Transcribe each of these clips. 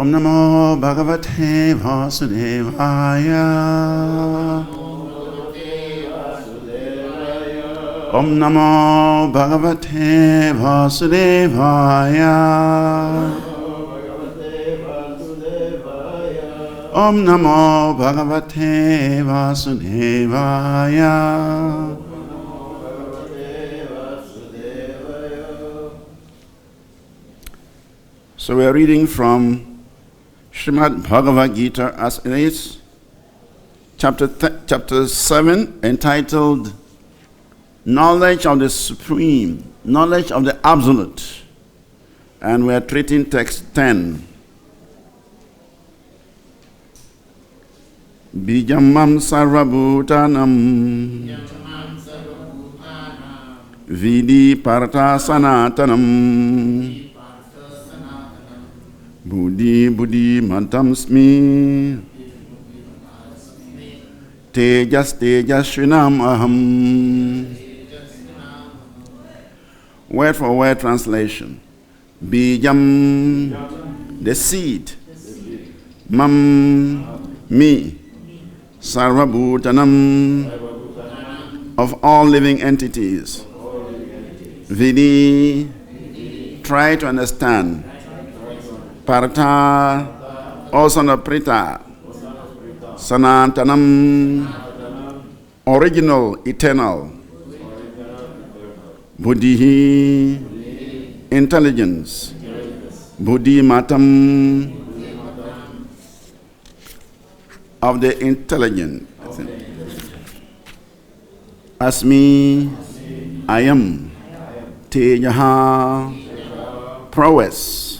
Om Namo Bhagavate Vasudevaya. Om Namo Bhagavate Vasudevaya. Om Namo Bhagavate Vasudevaya. So we are reading from Srimad Bhagavad-Gita as it is, chapter 7, entitled Knowledge of the Supreme, Knowledge of the Absolute. And we are treating text 10. Bijamam sarvabhutanam vidi parta sanatanam buddhi buddhi mantamsmi tejas tejasvinam aham. Word for word translation. Bijam, the seed. Mam, me. Sarvabhutanam, of all living entities. Vidi, try to understand. Parta, also no prita. Sanantanam, original, eternal. Buddhi, intelligence. Buddhi matam, of the intelligent. Asmi, I am. Tejaha, prowess.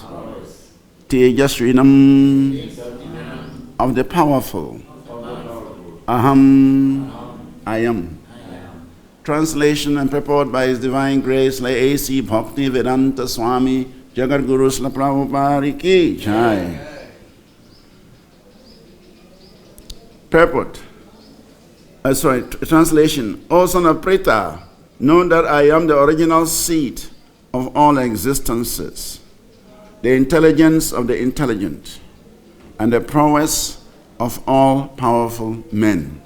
Tejasvinam, of the powerful. Aham, I am. Translation and purport by His Divine Grace, A.C. Bhakti Vedanta Swami, Jagat Guru Srila Prabhupada Ki Jai. Purport. Translation. O son of Prita, know that I am the original seed of all existences, the intelligence of the intelligent, and the prowess of all powerful men.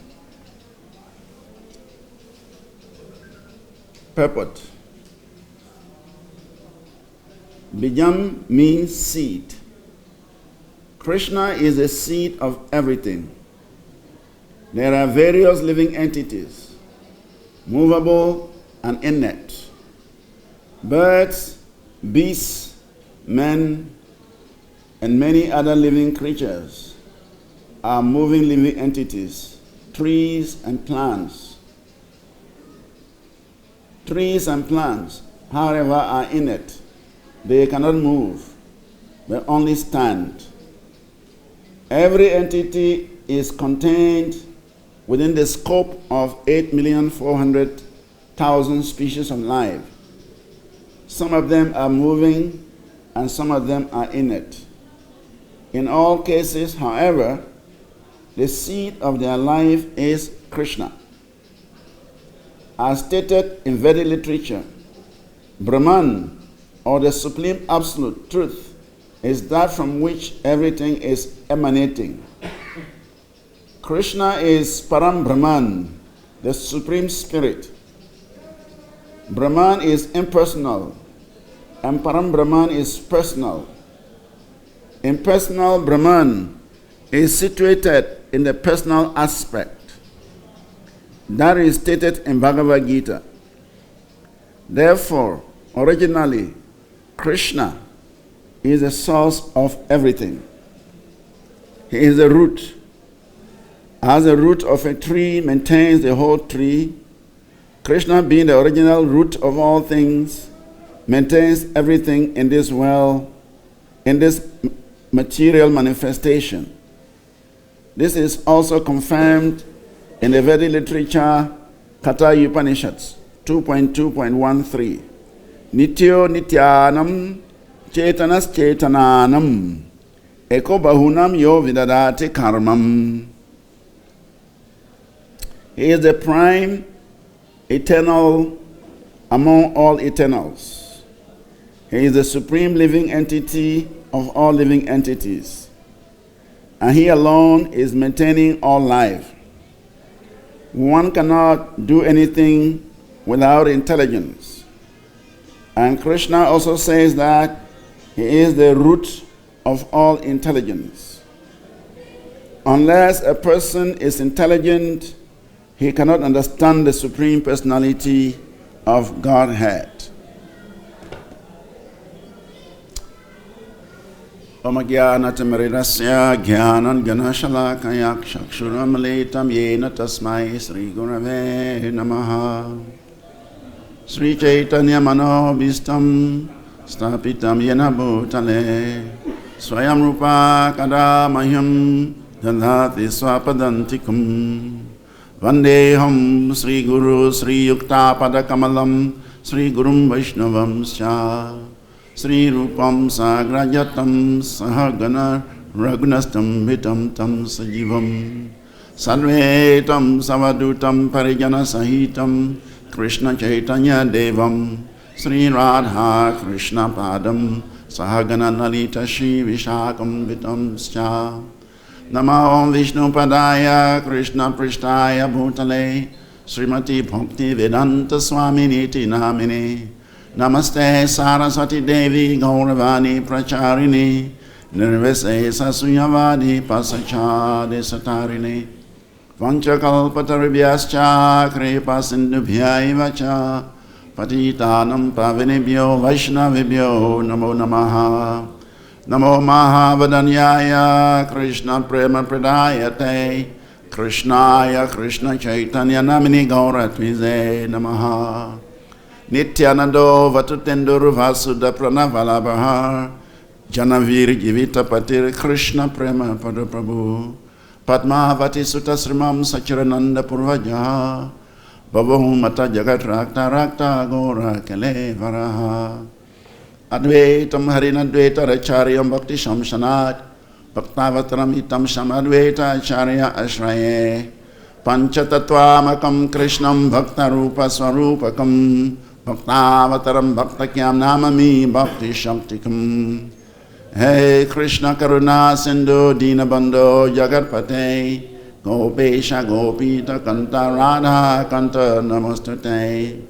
Purport. Bijam means seed. Krishna is the seed of everything. There are various living entities, movable and inert. Birds, beasts, men, and many other living creatures are moving living entities, trees and plants. Trees and plants, however, are inert. They cannot move, but only stand. Every entity is contained within the scope of 8,400,000 species of life. Some of them are moving and some of them are inert. In all cases, however, the seed of their life is Krishna. As stated in Vedic literature, Brahman, or the Supreme Absolute Truth, is that from which everything is emanating. Krishna is Param Brahman, the Supreme Spirit. Brahman is impersonal, and Param Brahman is personal. Impersonal Brahman is situated in the personal aspect. That is stated in Bhagavad-Gita. Therefore, originally, Krishna is the source of everything. He is the root. As the root of a tree maintains the whole tree, Krishna, being the original root of all things, maintains everything in this world, in this material manifestation. This is also confirmed in the Vedic literature, Katha Upanishads 2.2.13. Nityo nityanam chetanas chetananam eko bahunam yo vidadati karmam. He is the prime, eternal among all eternals. He is the supreme living entity of all living entities. and he alone is maintaining all life. One cannot do anything without intelligence. And Krishna also says that he is the root of all intelligence. Unless a person is intelligent, he cannot understand the Supreme Personality of Godhead. Om Jnanatimirasya Jnanan Ganashalakaya Chakshuramalitam Yena Tasmai Sri Gurave Namaha. Sri Chaitanya Manobhistam Stapitam Yena Bhutale Swayam Rupa Kadamayam Dadhati Swapadantikum Vandeham Sri Guru Sri Yukta Padakamalam Sri Gurum Vaishnavam Sya Sri Rupam Sagrajatam Sahagana Ragunastam Vitam Tam Sajivam Sarvetam Savadutam Parijana Sahitam Krishna Chaitanya Devam Sri Radha Krishna Padam Sahagana Lalita Shri Vishakam Vitam Scha Nama Om Vishnu Padaya Krishna Prishtaya Bhutale Srimati Bhakti Vedanta Swaminiti Namini Namaste Saraswati Devi Gauravani Pracharini Nirvise Sasuyavadi Pasachade Satarini Vanchakalpataribhyascha Kripa Sindhubhyaiva cha Patitanam Pavinibhyo Vaishnavibhyo Namo Namaha Namo Mahavadanyaya Krishna Prema Pradayate Krishnaya Krishna Chaitanya Namini Gauratvize Namaha Nityanando Vatutendur Vasuda Pranavalabhar Janavir Jivita Patir Krishna Prema Padaprabhu Padmavati Sutta Srimam Sachirananda Purvaja Bhavahum Mata Jagat Rakta Rakta Gora Kale Varaha Advaitam Harinadvaita Racharyam Bhakti Shamshanat Bhaktavataram Itam Shamadvaita Acharya Ashraye Panchatattvamakam Krishnam Bhakta Rupa Swarupakam Bhaktavataram Bhaktakyam Namami Bhakti Shaktikam Hey Krishna Karuna Sindhu Dinabandho Jagatpate Gopesha Gopita Kanta Radha Kanta Namostate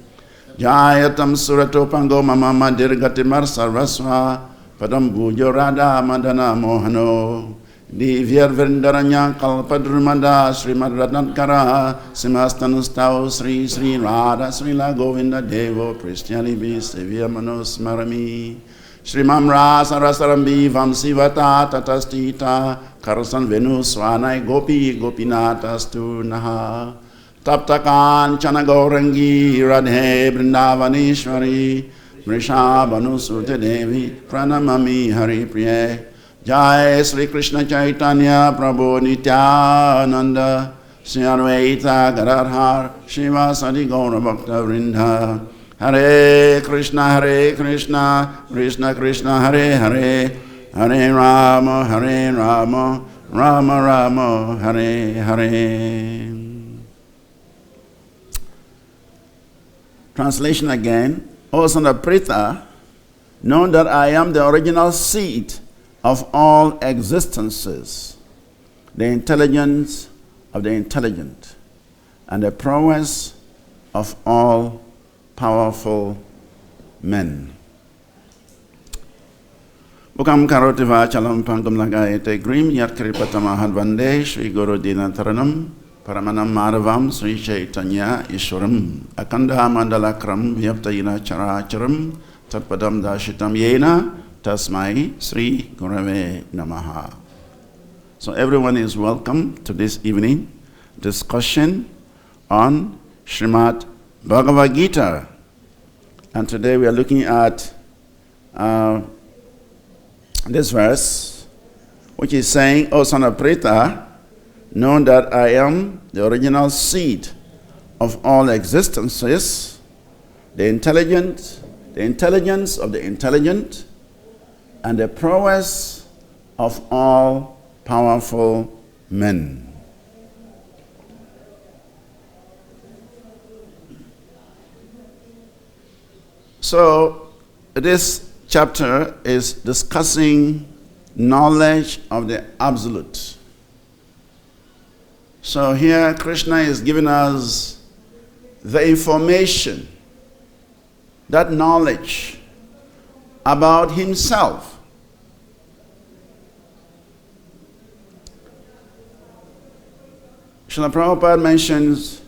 Jayatam Suratopango Mama Dirgatimar Sarvasva Padam Bhujo Radha Madana Mohano Divyar Vrindaranya Kalpadrumada Srimad Ratnatkara Simhastanustao Sri Sri Radha Srila Govinda Devo Prishyali Sevya Manos Marami Srimam Rasa Rasarambi Vamsivata Tatastita Karasan Venu Swanai Gopi Gopinatastu Naha Taptakan Chanagaurangi Radhe Vrindavanishwari Vrishabhanu Sute Devi Pranamami Hari Priye Jai Sri Krishna Chaitanya Prabhu Nityananda Sri Advaita Gadadhar Srivas Gaura Bhakta Vrinda Hare Krishna Krishna Krishna Hare Hare Hare Rama Rama Rama Hare Hare. Translation again. O son of Pritha, know that I am the original seed of all existences, the intelligence of the intelligent, and the prowess of all powerful men. Bukam karoti vachalam pangam lagayate grim yat kripatamahad vande Shri Guru Dinataranam Paramanam Madhavam Sri Chaitanya Ishwaram Akanda Mandalakram Vyaptayina Characharam Tatpadam Dashitam Yena Tasmai Sri Gurave Namaha. So everyone is welcome to this evening discussion on Srimad Bhagavad-Gita. And today we are looking at this verse, which is saying, O son of Pritha, know that I am the original seed of all existences, the intelligence of the intelligent, and the prowess of all powerful men. So this chapter is discussing knowledge of the absolute. So here Krishna is giving us the information, that knowledge about himself. Srila Prabhupada mentions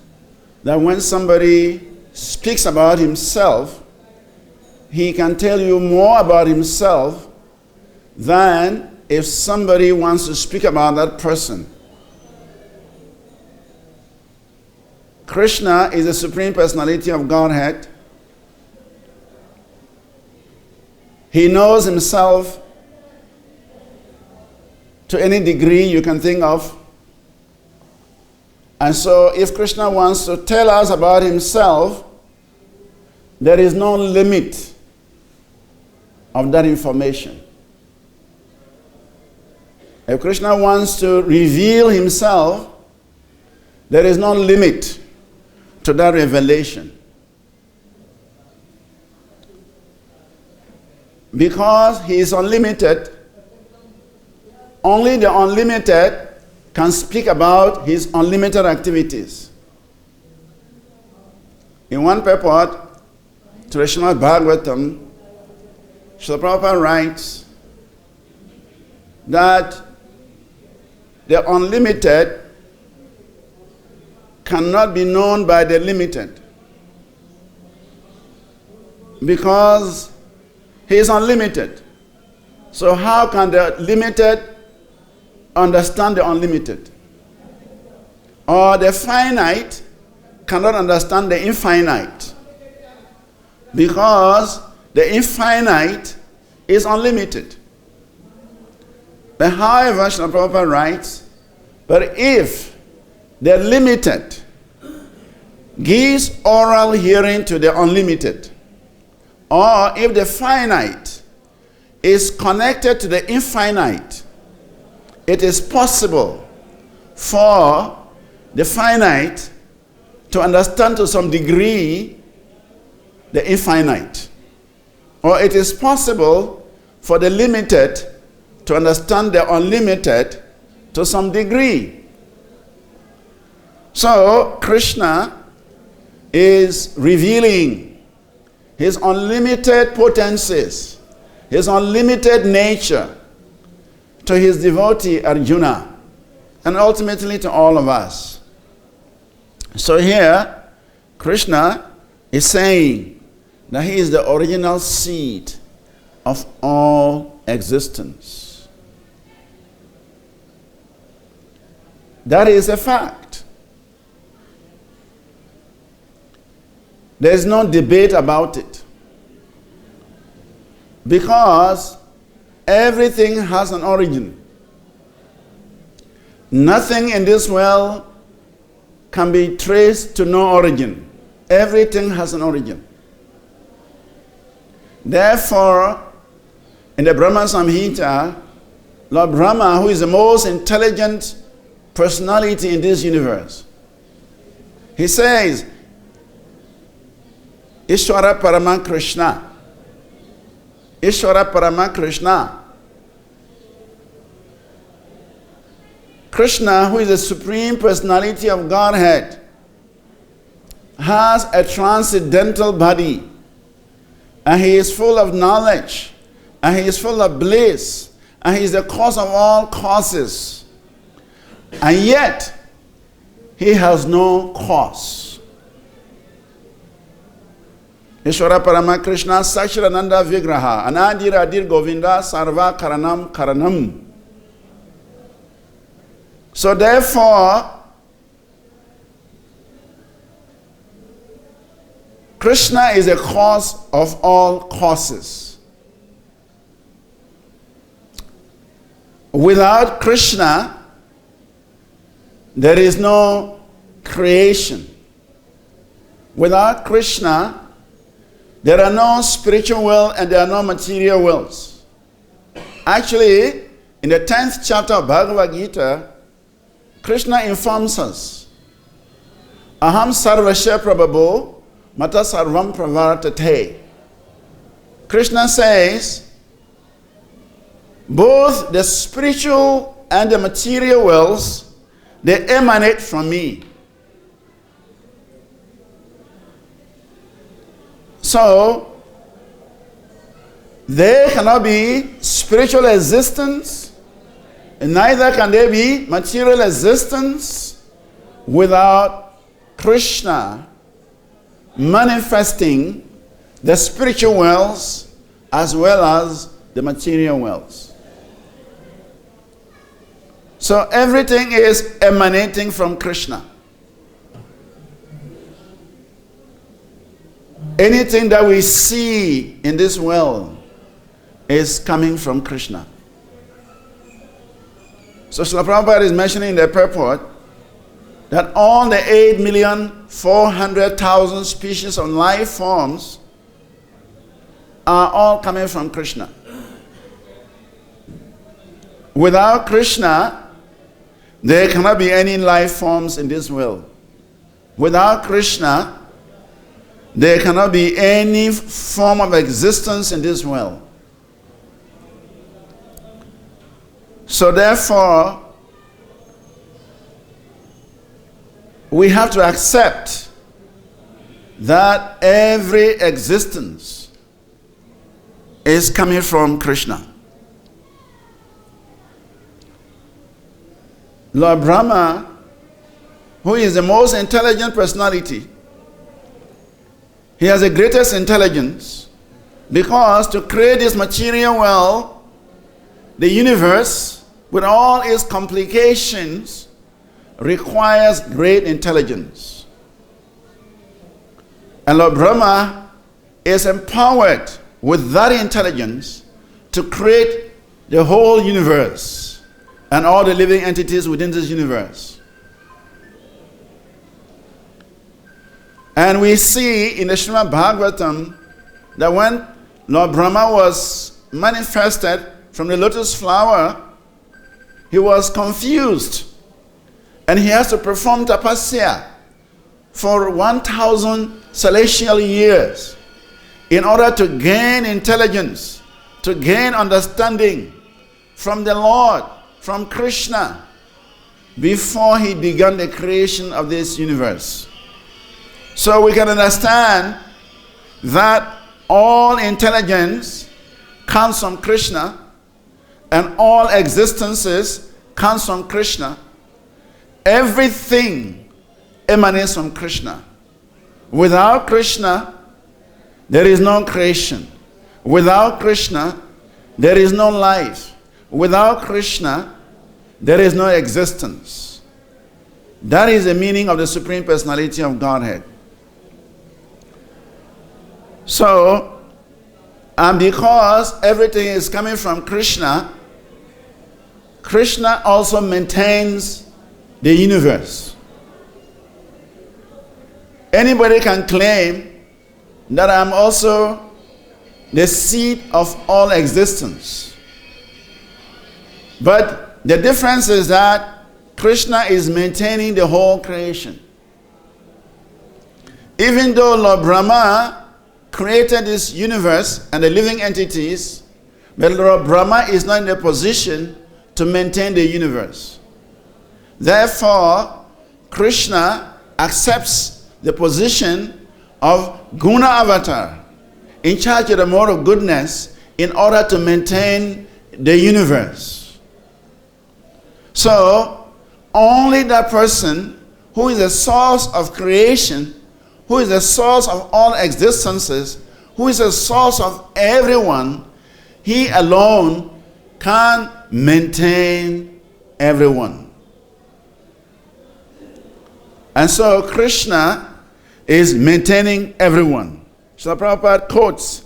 that when somebody speaks about himself, he can tell you more about himself than if somebody wants to speak about that person. Krishna is the Supreme Personality of Godhead. He knows himself to any degree you can think of. And so if Krishna wants to tell us about himself, there is no limit of that information. If Krishna wants to reveal himself, there is no limit to that revelation. Because he is unlimited, only the unlimited can speak about his unlimited activities. In one purport to the Srimad Bhagavatam, Srila Prabhupada writes that the unlimited cannot be known by the limited, because he is unlimited. So how can the limited understand the unlimited? Or the finite cannot understand the infinite, because the infinite is unlimited. But however, Srila Prabhupada writes, but if the limited gives oral hearing to the unlimited, or if the finite is connected to the infinite, it is possible for the finite to understand to some degree the infinite. Or it is possible for the limited to understand the unlimited to some degree. So Krishna is revealing his unlimited potencies, his unlimited nature to his devotee Arjuna, and ultimately to all of us. So here, Krishna is saying that he is the original seed of all existence. That is a fact. There is no debate about it, because everything has an origin. Nothing in this world can be traced to no origin. Everything has an origin. Therefore, in the Brahma Samhita, Lord Brahma, who is the most intelligent personality in this universe, he says, Ishvara Parama Krishna. Ishvara Parama Krishna. Krishna, who is the Supreme Personality of Godhead, has a transcendental body, and he is full of knowledge, and he is full of bliss, and he is the cause of all causes. And yet, he has no cause. Ishvara Parama Krishna Sachirananda Vigraha Anadir Adir Govinda Sarva Karanam Karanam. So therefore, Krishna is a cause of all causes. Without Krishna, there is no creation. Without Krishna, there are no spiritual world and there are no material worlds. Actually, in the 10th chapter of Bhagavad-Gita, Krishna informs us, Aham sarvasya prabhavo mata sarvam pravartate. Krishna says, both the spiritual and the material worlds they emanate from me. So, they cannot be spiritual existence, and neither can they be material existence without Krishna manifesting the spiritual worlds as well as the material worlds. So everything is emanating from Krishna. Anything that we see in this world is coming from Krishna. So Srila Prabhupada is mentioning in the purport that all the 8,400,000 species of life forms are all coming from Krishna. Without Krishna, there cannot be any life forms in this world. Without Krishna, there cannot be any form of existence in this world. So therefore, we have to accept that every existence is coming from Krishna. Lord Brahma, who is the most intelligent personality, he has the greatest intelligence, because to create this material world, the universe, with all its complications, requires great intelligence. And Lord Brahma is empowered with that intelligence to create the whole universe and all the living entities within this universe. And we see in the Srimad Bhagavatam that when Lord Brahma was manifested from the lotus flower, he was confused. And he has to perform tapasya for 1,000 celestial years in order to gain intelligence, to gain understanding from the Lord, from Krishna, before he began the creation of this universe. So we can understand that all intelligence comes from Krishna, and all existences comes from Krishna. Everything emanates from Krishna. Without Krishna, there is no creation. Without Krishna, there is no life. Without Krishna, there is no existence. That is the meaning of the Supreme Personality of Godhead. So, and because everything is coming from Krishna, Krishna also maintains the universe. Anybody can claim that I'm also the seed of all existence. But the difference is that Krishna is maintaining the whole creation. Even though Lord Brahma created this universe and the living entities, but Lord Brahma is not in a position to maintain the universe. Therefore, Krishna accepts the position of Guna Avatar, in charge of the mode of goodness, in order to maintain the universe. So, only that person who is the source of creation, who is the source of all existences, who is the source of everyone, he alone can maintain everyone. And so Krishna is maintaining everyone. Srila Prabhupada quotes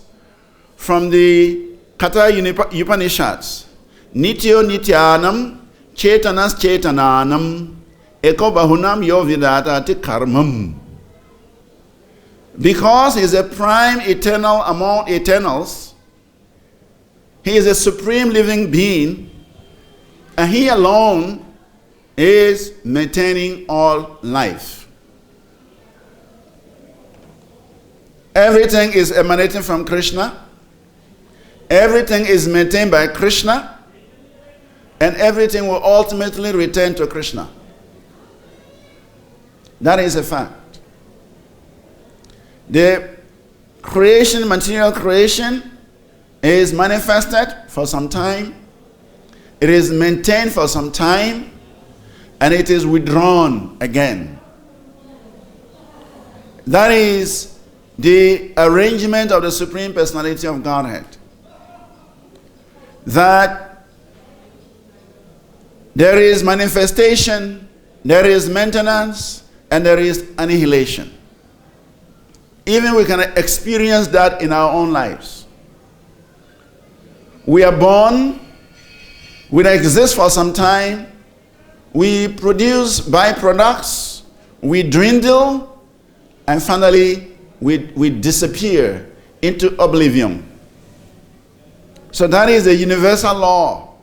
from the Katha Upanishads, Nityo Nityanam Chetanas Chetananam Eko Bahunam Yo Vidadati Karmam. Because he is a prime eternal among eternals, he is a supreme living being, and he alone is maintaining all life. Everything is emanating from Krishna. Everything is maintained by Krishna. And everything will ultimately return to Krishna. That is a fact. The creation, material creation, is manifested for some time. It is maintained for some time. And it is withdrawn again. That is the arrangement of the Supreme Personality of Godhead. That there is manifestation, there is maintenance, and there is annihilation. Even we can experience that in our own lives. We are born, we exist for some time, we produce byproducts, we dwindle, and finally we disappear into oblivion. So that is a universal law.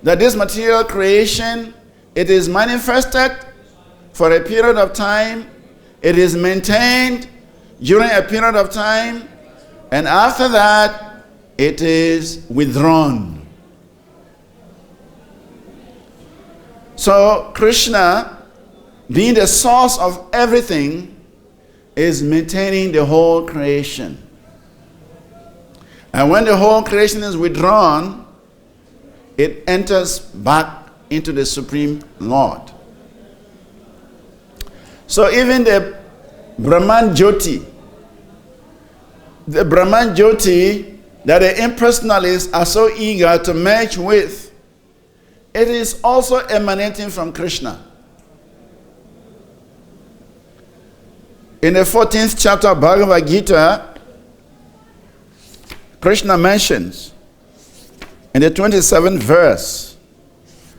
That this material creation, it is manifested for a period of time, it is maintained during a period of time, and after that, it is withdrawn. So Krishna, being the source of everything, is maintaining the whole creation. And when the whole creation is withdrawn, it enters back into the Supreme Lord. So even the Brahman Jyoti that the impersonalists are so eager to merge with, it is also emanating from Krishna. In the 14th chapter of Bhagavad-Gita, Krishna mentions in the 27th verse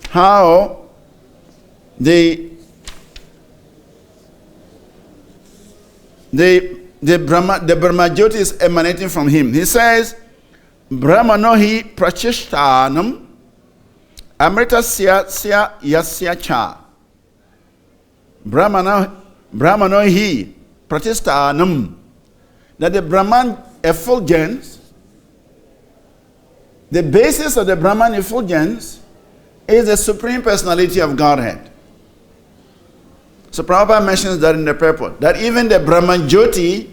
how the Brahmajyoti is emanating from him. He says, Brahmanohi prachishtanam amritasya yasya cha. Brahmanohi prachishtanam. That the Brahman effulgence, the basis of the Brahman effulgence is the Supreme Personality of Godhead. So Prabhupada mentions that in the purport, that even the Brahman Jyoti,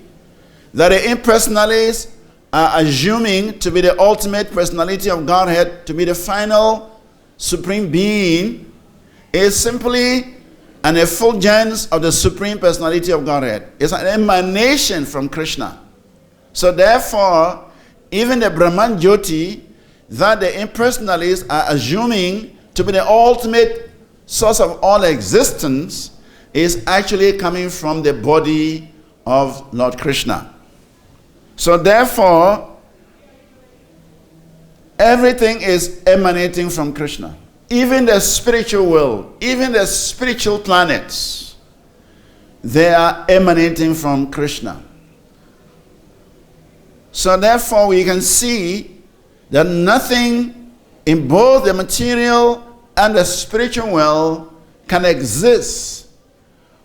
that the impersonalists are assuming to be the ultimate personality of Godhead, to be the final supreme being, is simply an effulgence of the Supreme Personality of Godhead. It's an emanation from Krishna. So therefore, even the Brahman Jyoti, that the impersonalists are assuming to be the ultimate source of all existence, is actually coming from the body of Lord Krishna. So therefore, everything is emanating from Krishna. Even the spiritual world, even the spiritual planets, they are emanating from Krishna. So therefore, we can see that nothing in both the material and the spiritual world can exist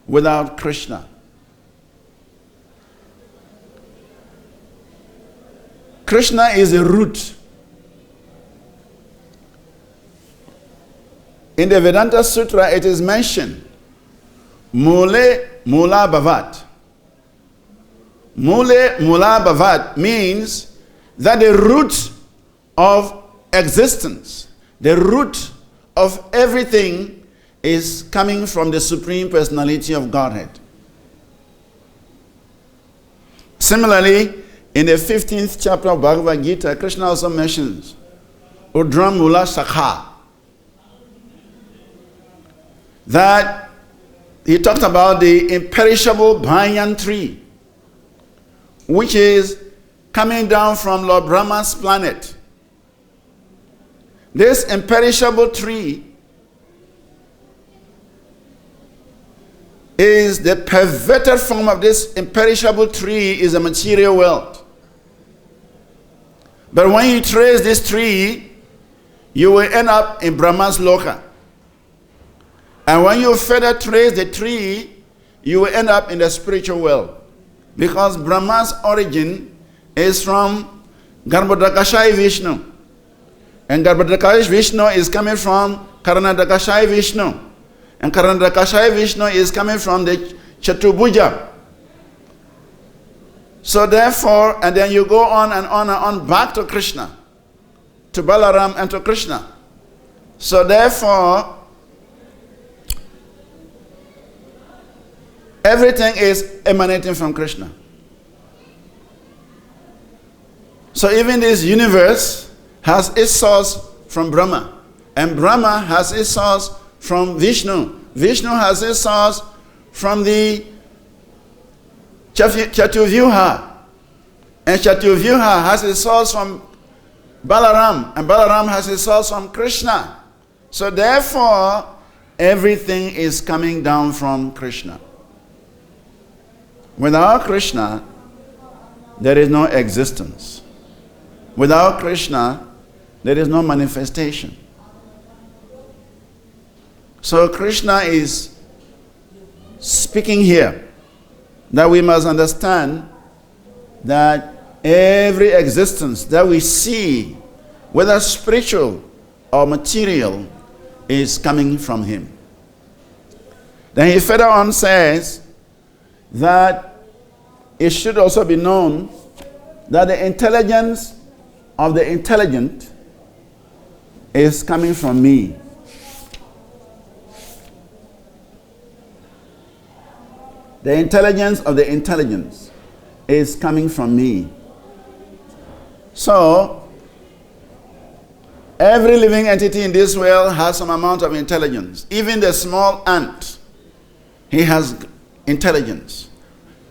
without Krishna. Krishna is a root. In the Vedanta Sutra, it is mentioned, Mule Mula Bhavat. Mule Mula Bhavat means that the root of existence, the root of everything, is coming from the Supreme Personality of Godhead. Similarly, in the 15th chapter of Bhagavad-Gita, Krishna also mentions Udram Mula Sakha. That he talked about the imperishable banyan tree, which is coming down from Lord Brahma's planet. This imperishable tree is the perverted form of this imperishable tree is a material world. But when you trace this tree, you will end up in Brahma's Loka. And when you further trace the tree, you will end up in the spiritual world. Because Brahma's origin is from Garbhodakashai Vishnu. And Garbhodakashai Vishnu is coming from Karanadakashai Vishnu. And Karandakashaya Vishnu is coming from the Chaturbuja. So therefore, and then you go on and on and on back to Krishna, to Balaram and to Krishna. So therefore, everything is emanating from Krishna. So even this universe has its source from Brahma. And Brahma has its source from Vishnu. Vishnu has its source from the Chaturvyuha. And Chaturvyuha has its source from Balaram. And Balaram has its source from Krishna. So therefore, everything is coming down from Krishna. Without Krishna, there is no existence. Without Krishna, there is no manifestation. So Krishna is speaking here that we must understand that every existence that we see, whether spiritual or material, is coming from him. Then he further on says that it should also be known that the intelligence of the intelligent is coming from me. The intelligence of the intelligence is coming from me. So, every living entity in this world has some amount of intelligence. Even the small ant, he has intelligence.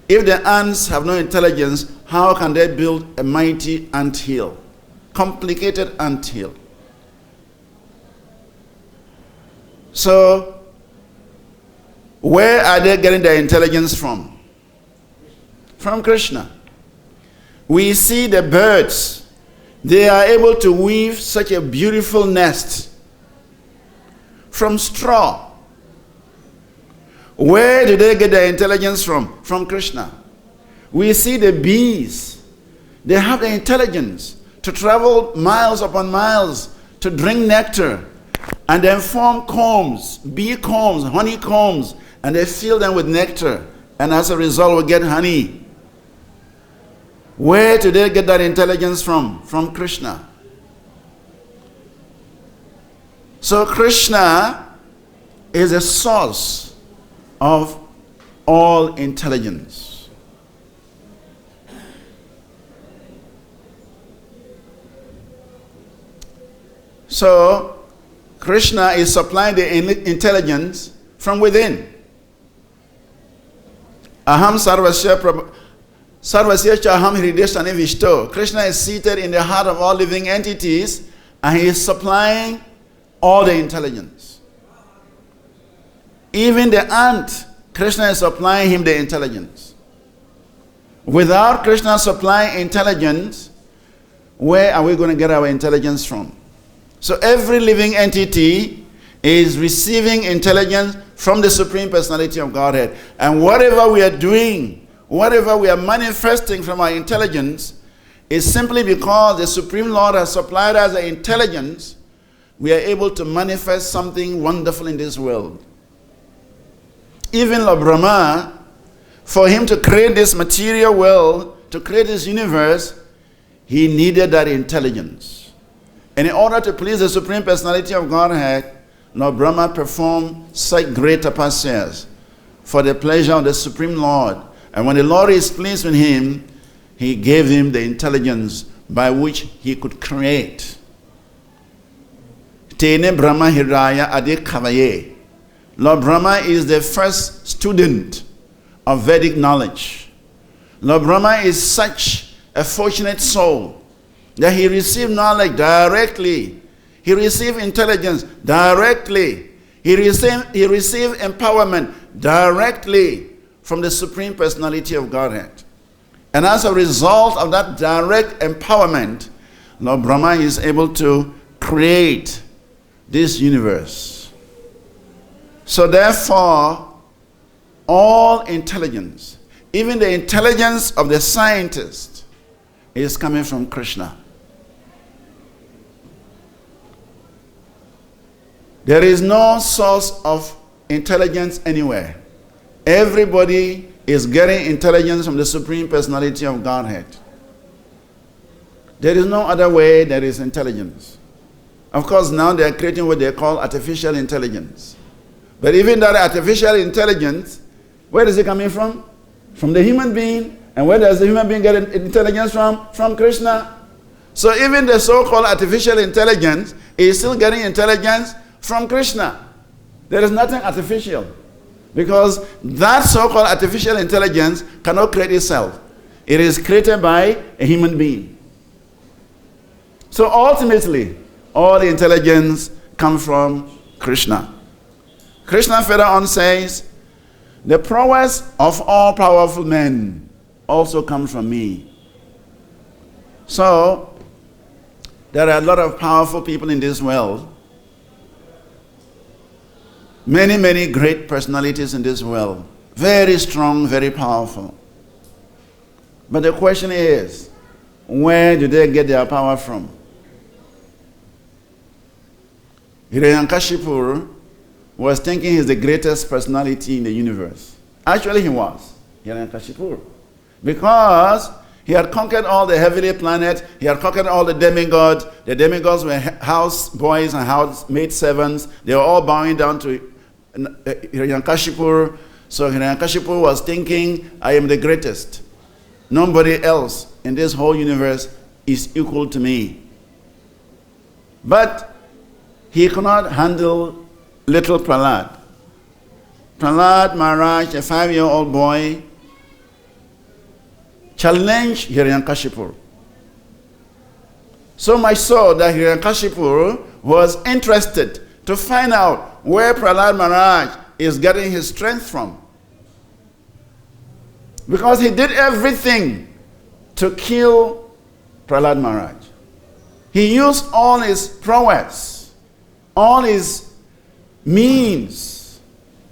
If the ants have no intelligence, how can they build a mighty ant hill? Complicated ant hill. So, where are they getting their intelligence from? From Krishna. We see the birds. They are able to weave such a beautiful nest from straw. Where do they get their intelligence from? From Krishna. We see the bees. They have the intelligence to travel miles upon miles to drink nectar and then form combs, bee combs, honey combs, and they fill them with nectar, and as a result we get honey. Where do they get that intelligence from? From Krishna. So Krishna is a source of all intelligence. So Krishna is supplying the intelligence from within. Aham sarvasya chaham hrideshani vishto. Krishna is seated in the heart of all living entities, and he is supplying all the intelligence. Even the ant, Krishna is supplying him the intelligence. Without Krishna supplying intelligence, where are we going to get our intelligence from? So every living entity is receiving intelligence from the Supreme Personality of Godhead. And whatever we are doing, whatever we are manifesting from our intelligence, is simply because the Supreme Lord has supplied us the intelligence, we are able to manifest something wonderful in this world. Even Lord Brahma, for him to create this material world, to create this universe, he needed that intelligence. And in order to please the Supreme Personality of Godhead, Lord Brahma performed such great tapasyas for the pleasure of the Supreme Lord. And when the Lord is pleased with him, he gave him the intelligence by which he could create. Tene Brahma Hiraya Adi Kavaye. Lord Brahma is the first student of Vedic knowledge. Lord Brahma is such a fortunate soul that he received knowledge directly. He received intelligence directly. He received empowerment directly from the Supreme Personality of Godhead. And as a result of that direct empowerment, Lord Brahma is able to create this universe. So therefore, all intelligence, even the intelligence of the scientist, is coming from Krishna. There is no source of intelligence anywhere. Everybody is getting intelligence from the Supreme Personality of Godhead. There is no other way there is intelligence. Of course, now they are creating what they call artificial intelligence. But even that artificial intelligence, where is it coming from? From the human being. And where does the human being get intelligence from? From Krishna. So even the so-called artificial intelligence is still getting intelligence from Krishna. There is nothing artificial. Because that so-called artificial intelligence cannot create itself. It is created by a human being. So ultimately, all the intelligence comes from Krishna. Krishna further on says, the prowess of all powerful men also comes from me. So, there are a lot of powerful people in this world. Many, many great personalities in this world. Very strong, very powerful. But the question is, where do they get their power from? Hiranyakashipu was thinking he's the greatest personality in the universe. Actually, he was, Hiranyakashipu. Because he had conquered all the heavenly planets, he had conquered all the demigods. The demigods were house boys and house maid servants. They were all bowing down to Hiranyakashipu. So Hiranyakashipu was thinking, I am the greatest. Nobody else in this whole universe is equal to me. But he could not handle little Prahlad. Prahlad Maharaj, a 5-year-old boy, challenged Hiranyakashipu. So much so that Hiranyakashipu was interested to find out where Prahlad Maharaj is getting his strength from. Because he did everything to kill Prahlad Maharaj. He used all his prowess, all his means,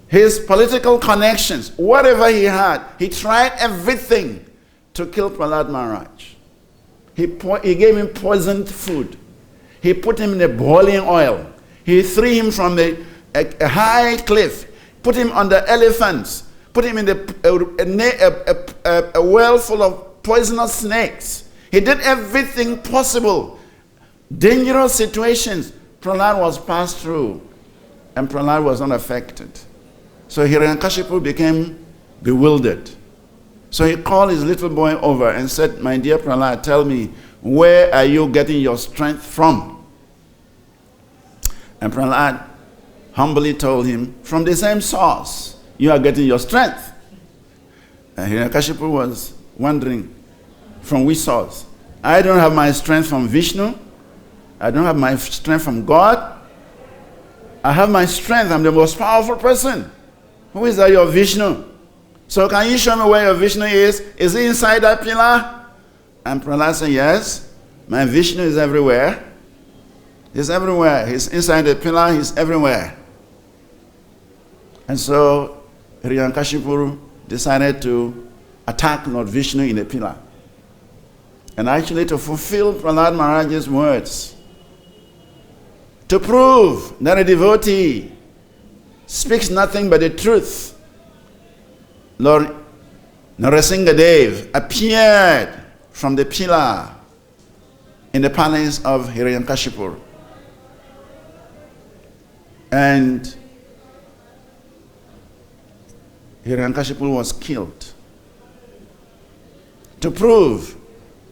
his political connections, whatever he had. He tried everything to kill Prahlad Maharaj. He gave him poisoned food. He put him in a boiling oil. He threw him from a high cliff, put him under elephants, put him in a well full of poisonous snakes. He did everything possible. Dangerous situations Prahlad was passed through, and Prahlad was not affected. So Hiranyakashipu became bewildered. So he called his little boy over and said, my dear Prahlad, tell me, where are you getting your strength from? And Prahlad humbly told him, from the same source you are getting your strength. And Hiranyakashipu was wondering, from which source? I don't have my strength from Vishnu. I don't have my strength from God. I have my strength. I'm the most powerful person. Who is that, your Vishnu? So can you show me where your Vishnu is? Is he inside that pillar? And Prahlad said, yes. My Vishnu is everywhere. He's everywhere. He's inside the pillar. He's everywhere. And so Hiranyakashipu decided to attack Lord Vishnu in the pillar. And actually to fulfill Prahlad Maharaj's words, to prove that a devotee speaks nothing but the truth, Lord Narasimhadev appeared from the pillar in the palace of Hiranyakashipu. And Hiranyakashipu was killed. To prove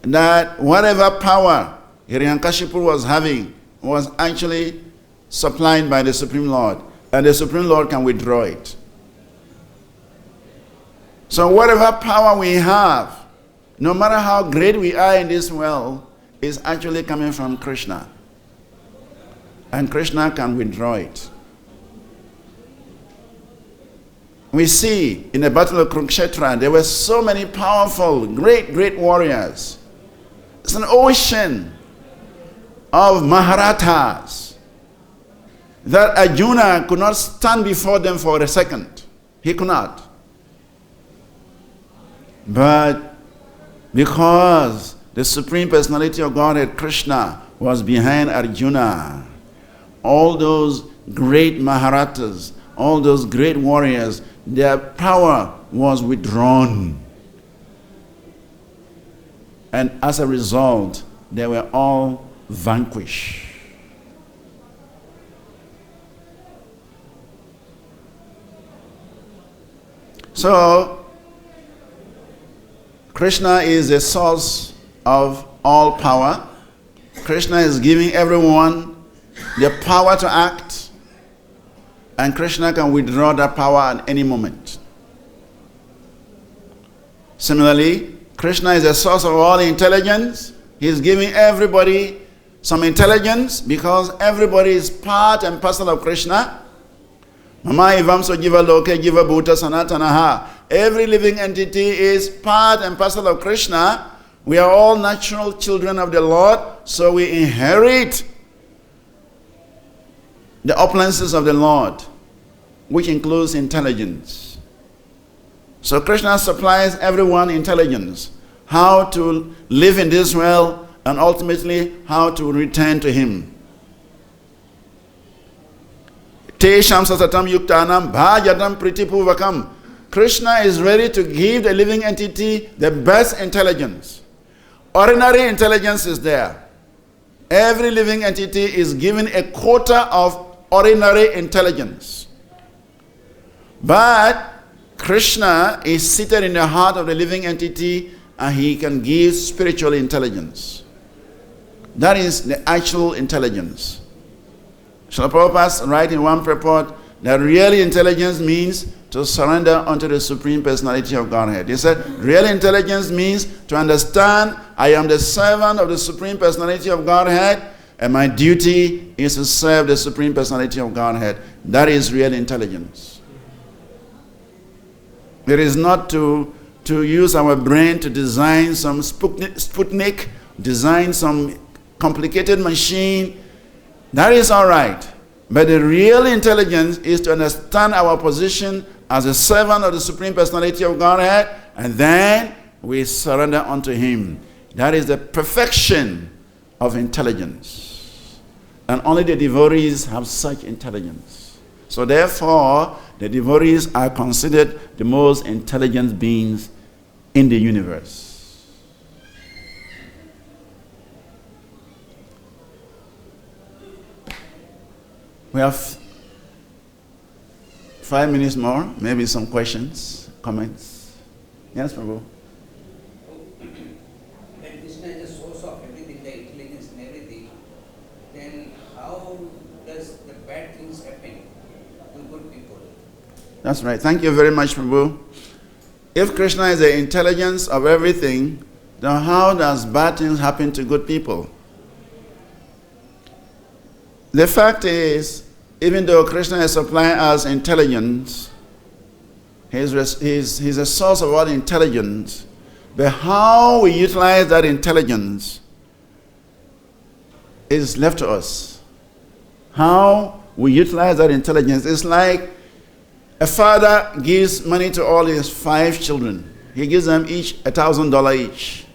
that whatever power Hiranyakashipu was having was actually supplied by the Supreme Lord, and the Supreme Lord can withdraw it. So whatever power we have, no matter how great we are in this world, is actually coming from Krishna. And Krishna can withdraw it. We see in the battle of Kurukshetra, there were so many powerful, great warriors. It's an ocean of Maharathas that Arjuna could not stand before them for a second. He could not. But because the Supreme Personality of Godhead, Krishna, was behind Arjuna, all those great Maharathas, all those great warriors, their power was withdrawn. And as a result, they were all vanquished. So, Krishna is the source of all power. Krishna is giving everyone the power to act, and Krishna can withdraw that power at any moment. Similarly, Krishna is the source of all intelligence. He is giving everybody some intelligence because everybody is part and parcel of Krishna. Mama Ivam so jiva loke jiva bhuta sanatanaha. Every living entity is part and parcel of Krishna. We are all natural children of the Lord, so we inherit the opulences of the Lord, which includes intelligence. So Krishna supplies everyone intelligence, how to live in this world, and ultimately how to return to Him. Tesham sasatam yuktanam bhajatam pritipuvakam. Krishna is ready to give the living entity the best intelligence. Ordinary intelligence is there. Every living entity is given a quota of ordinary intelligence. But Krishna is seated in the heart of the living entity, and He can give spiritual intelligence. That is the actual intelligence. Srila Prabhupada writes in one purport that real intelligence means to surrender unto the Supreme Personality of Godhead. He said, real intelligence means to understand I am the servant of the Supreme Personality of Godhead, and my duty is to serve the Supreme Personality of Godhead. That is real intelligence. It is not to use our brain to design some Sputnik, design some complicated machine. That is all right. But the real intelligence is to understand our position as a servant of the Supreme Personality of Godhead, and then we surrender unto Him. That is the perfection of intelligence. And only the devotees have such intelligence. So therefore, the devotees are considered the most intelligent beings in the universe. We have 5 minutes more, maybe some questions, comments. Yes, Prabhu? When Krishna is the source of everything, the intelligence and everything, then how does the bad things happen to good people? That's right. Thank you very much, Prabhu. If Krishna is the intelligence of everything, then how does bad things happen to good people? The fact is, even though Krishna is supplying us intelligence, he's a source of all intelligence, but how we utilize that intelligence is left to us. How we utilize that intelligence is like a father gives money to all his 5 children. He gives them each $1,000 each.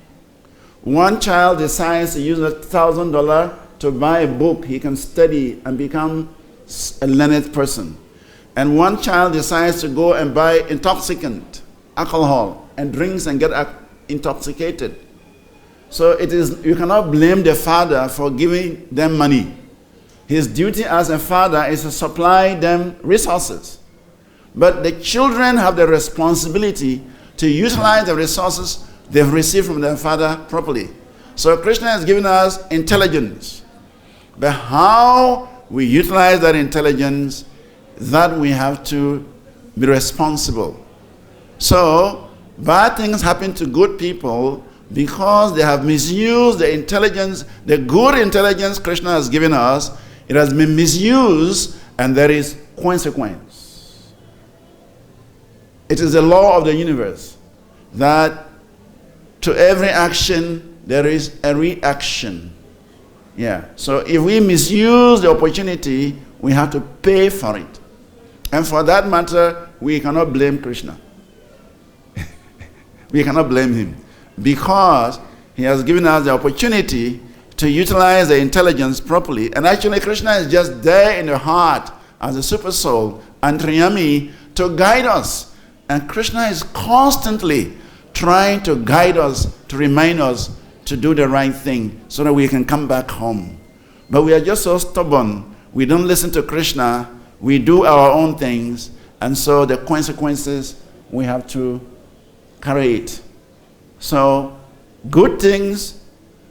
One child decides to use $1,000 to buy a book he can study and become a learned person. And one child decides to go and buy intoxicant, alcohol, and drinks and get intoxicated. So you cannot blame the father for giving them money. His duty as a father is to supply them resources. But the children have the responsibility to utilize the resources they've received from their father properly. So Krishna has given us intelligence. But how we utilize that intelligence, that we have to be responsible. So, bad things happen to good people because they have misused the intelligence, the good intelligence Krishna has given us. It has been misused, and there is consequence. It is the law of the universe that to every action there is a reaction. Yeah. So if we misuse the opportunity, we have to pay for it. And for that matter, we cannot blame Krishna. We cannot blame him because he has given us the opportunity to utilize the intelligence properly. And actually, Krishna is just there in the heart as a super soul, antriyami, to guide us. And Krishna is constantly trying to guide us, to remind us to do the right thing so that we can come back home. But we are just so stubborn. We don't listen to Krishna. We do our own things. And so the consequences, we have to carry it. So good things,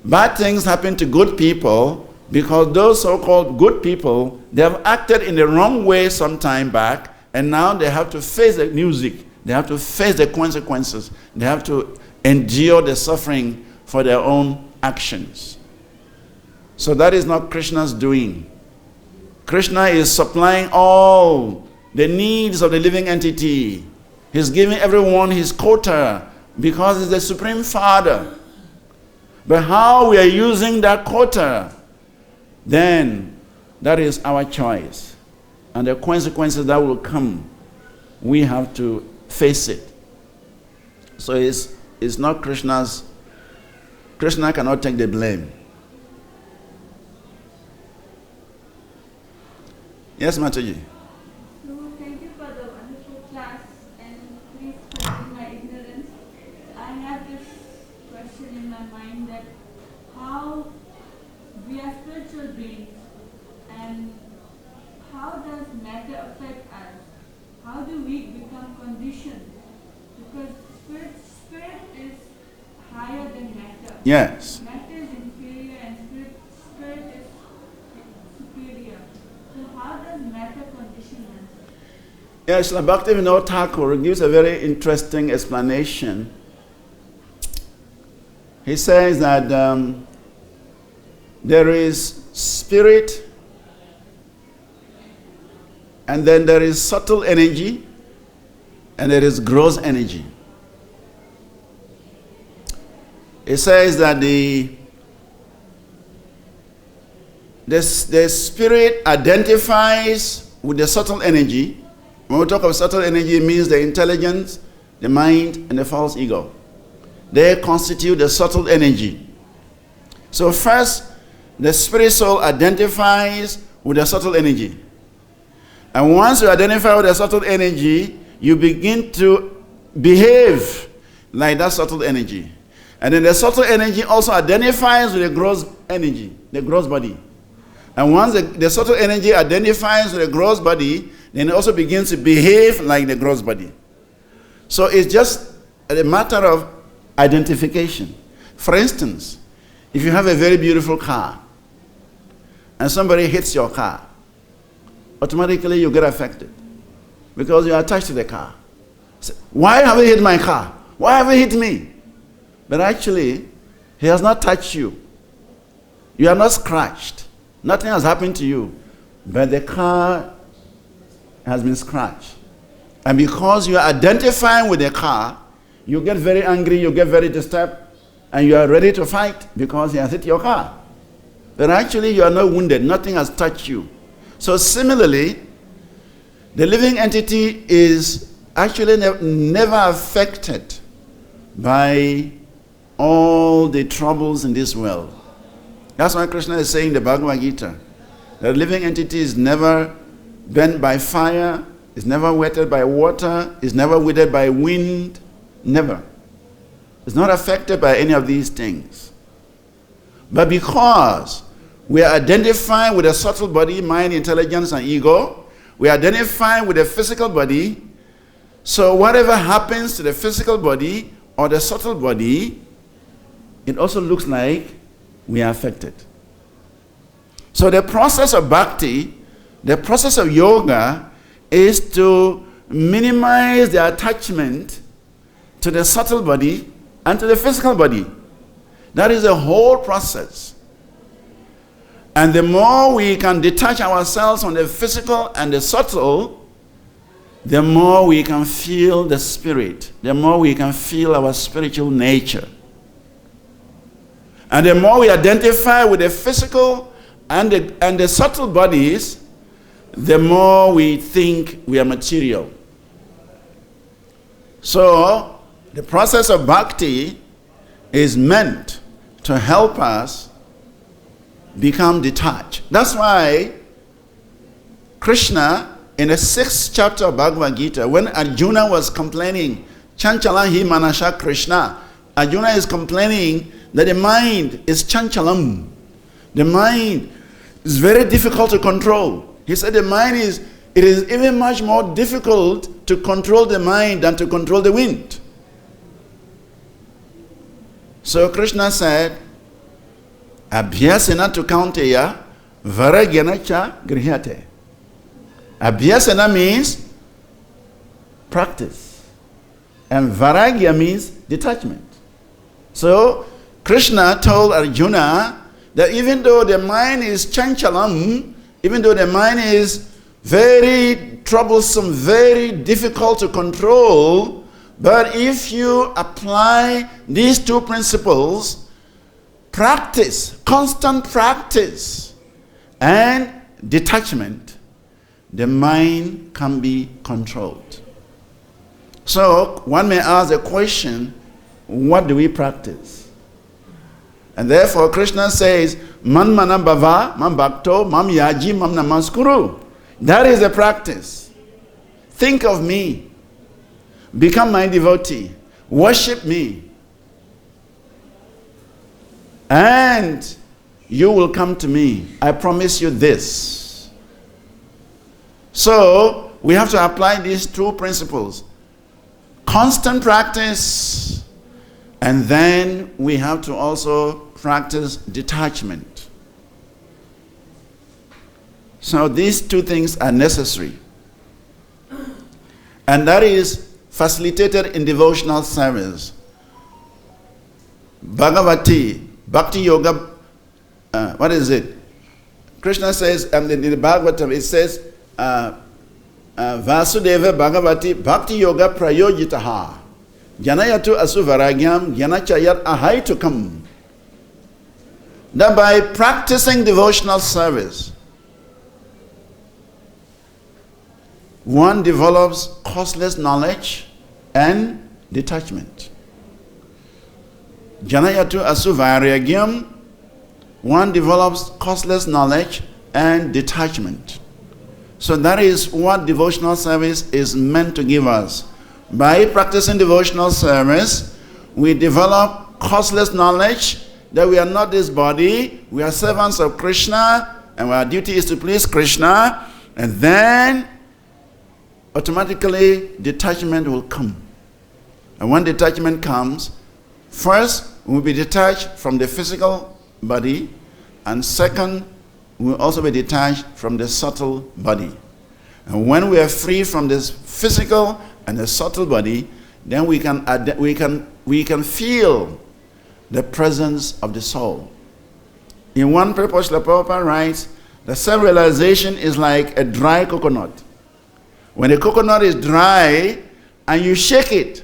bad things happen to good people because those so-called good people, they have acted in the wrong way some time back, and now they have to face the music. They have to face the consequences. They have to endure the suffering for their own actions. So that is not Krishna's doing. Krishna is supplying all the needs of the living entity. He's giving everyone his quota because he's the Supreme Father. But how we are using that quota, then that is our choice. And the consequences that will come, we have to face it. So it's not Krishna's. Krishna cannot take the blame. Yes, Mataji. So thank you for the wonderful class, and please forgive my ignorance. I have this question in my mind that how we are spiritual beings, and how does matter affect us? How do we become conditioned? Because spirit is higher than matter. Yes. Matter is inferior and spirit is superior. So how does matter condition us? Yes, Bhaktivinoda Thakur gives a very interesting explanation. He says that there is spirit, and then there is subtle energy, and there is gross energy. It says that the spirit identifies with the subtle energy. When we talk of subtle energy, it means the intelligence, the mind, and the false ego. They constitute the subtle energy. So first, the spirit soul identifies with the subtle energy. And once you identify with the subtle energy, you begin to behave like that subtle energy. And then the subtle energy also identifies with the gross energy, the gross body. And once the subtle energy identifies with the gross body, then it also begins to behave like the gross body. So it's just a matter of identification. For instance, if you have a very beautiful car and somebody hits your car, automatically you get affected because you are attached to the car. So, why have you hit my car? Why have you hit me? But actually, he has not touched you. You are not scratched. Nothing has happened to you. But the car has been scratched. And because you are identifying with the car, you get very angry, you get very disturbed, and you are ready to fight because he has hit your car. But actually, you are not wounded. Nothing has touched you. So similarly, the living entity is actually never affected by all the troubles in this world. That's why Krishna is saying in the Bhagavad-Gita, the living entity is never burnt by fire, is never wetted by water, is never withered by wind, never. It's not affected by any of these things. But because we are identifying with the subtle body, mind, intelligence, and ego, we are identifying with the physical body, so whatever happens to the physical body or the subtle body, it also looks like we are affected. So the process of bhakti, the process of yoga, is to minimize the attachment to the subtle body and to the physical body. That is the whole process. And the more we can detach ourselves from the physical and the subtle, the more we can feel the spirit, the more we can feel our spiritual nature. And the more we identify with the physical and the subtle bodies, the more we think we are material. So, the process of bhakti is meant to help us become detached. That's why Krishna in the 6th chapter of Bhagavad-Gita, when Arjuna was complaining, Chanchalam hi manasha Krishna, Arjuna is complaining that the mind is chanchalam. The mind is very difficult to control. He said it is even much more difficult to control the mind than to control the wind. So Krishna said, Abhyasena tu kaunteya varagyana cha grihate. Abhyasena means practice. And varagya means detachment. So Krishna told Arjuna that even though the mind is chanchalam, even though the mind is very troublesome, very difficult to control, but if you apply these two principles, practice, constant practice, and detachment, the mind can be controlled. So one may ask the question, what do we practice? And therefore Krishna says, Man mana bhava, man bhakto, mam yaji, mam namaskuru. That is the practice. Think of me. Become my devotee. Worship me. And you will come to me. I promise you this. So, we have to apply these two principles. Constant practice. And then we have to also practice detachment. So these two things are necessary. And that is facilitated in devotional service. Bhakti-yoga, what is it? Krishna says, and in the Bhagavatam it says, Vasudeva Bhagavati bhakti-yoga prayojitaha. Janayatu asuvaragyam janachayat ahaitukam. That by practicing devotional service, one develops causeless knowledge and detachment. Janayatu asuvaragyam, one develops causeless knowledge and detachment. So that is what devotional service is meant to give us. By practicing devotional service, we develop causeless knowledge that we are not this body, we are servants of Krishna, and our duty is to please Krishna, and then automatically detachment will come. And when detachment comes, first we'll be detached from the physical body, and second, we'll also be detached from the subtle body. And when we are free from this physical and the subtle body, then we can feel the presence of the soul. In one purpose, Srila Prabhupada writes, the self-realization is like a dry coconut. When a coconut is dry and you shake it,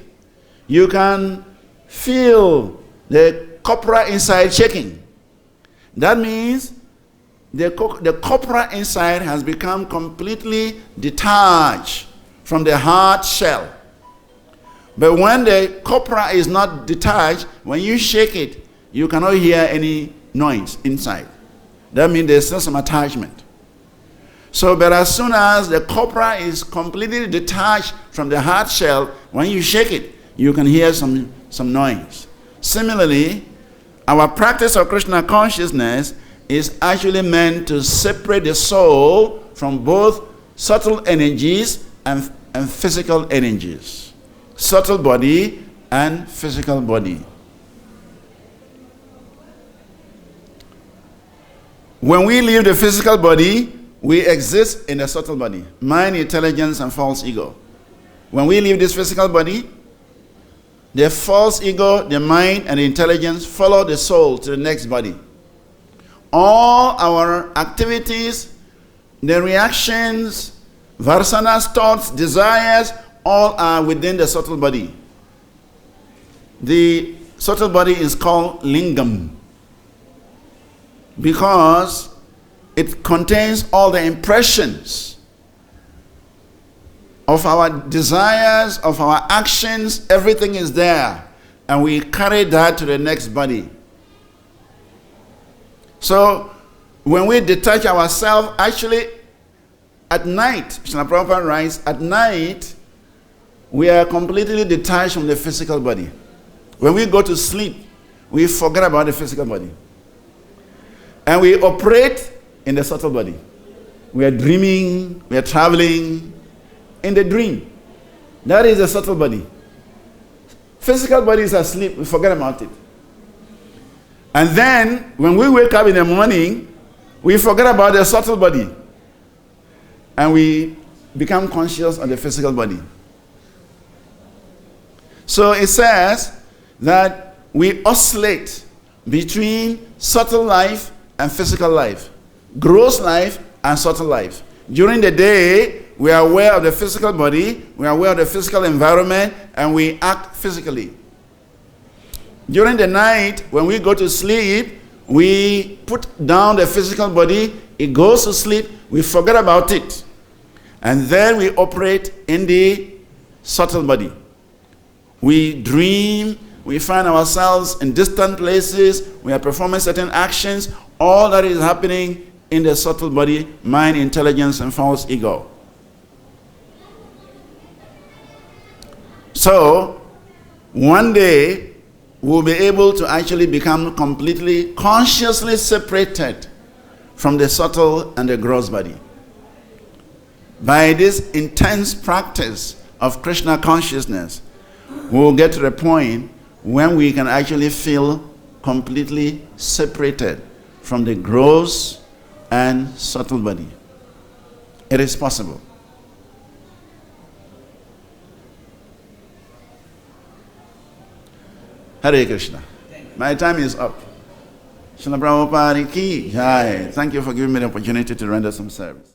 you can feel the copra inside shaking. That means the copra inside has become completely detached from the hard shell. But when the copra is not detached, when you shake it, you cannot hear any noise inside. That means there's still some attachment. So, but as soon as the copra is completely detached from the hard shell, when you shake it, you can hear some noise. Similarly, our practice of Krishna consciousness is actually meant to separate the soul from both subtle energies and physical energies. Subtle body and physical body. When we leave the physical body, we exist in the subtle body. Mind, intelligence, and false ego. When we leave this physical body, the false ego, the mind, and the intelligence follow the soul to the next body. All our activities, the reactions, varsanas, thoughts, desires, all are within the subtle body. The subtle body is called lingam because it contains all the impressions of our desires, of our actions. Everything is there, and we carry that to the next body. So when we detach ourselves, actually At night, Srila Prabhupada writes, at night, we are completely detached from the physical body. When we go to sleep, we forget about the physical body. And we operate in the subtle body. We are dreaming, we are traveling in the dream. That is the subtle body. Physical body is asleep, we forget about it. And then, when we wake up in the morning, we forget about the subtle body. And we become conscious of the physical body. So it says that we oscillate between subtle life and physical life, gross life and subtle life. During the day, we are aware of the physical body, we are aware of the physical environment, and we act physically. During the night, when we go to sleep, we put down the physical body, it goes to sleep, we forget about it. And then we operate in the subtle body. We dream, we find ourselves in distant places, we are performing certain actions. All that is happening in the subtle body, mind, intelligence, and false ego. So, one day, we'll be able to actually become completely, consciously separated from the subtle and the gross body. By this intense practice of Krishna consciousness, we'll get to the point when we can actually feel completely separated from the gross and subtle body. It is possible. Hare Krishna. My time is up. Srila Prabhupada ki jai. Thank you for giving me the opportunity to render some service.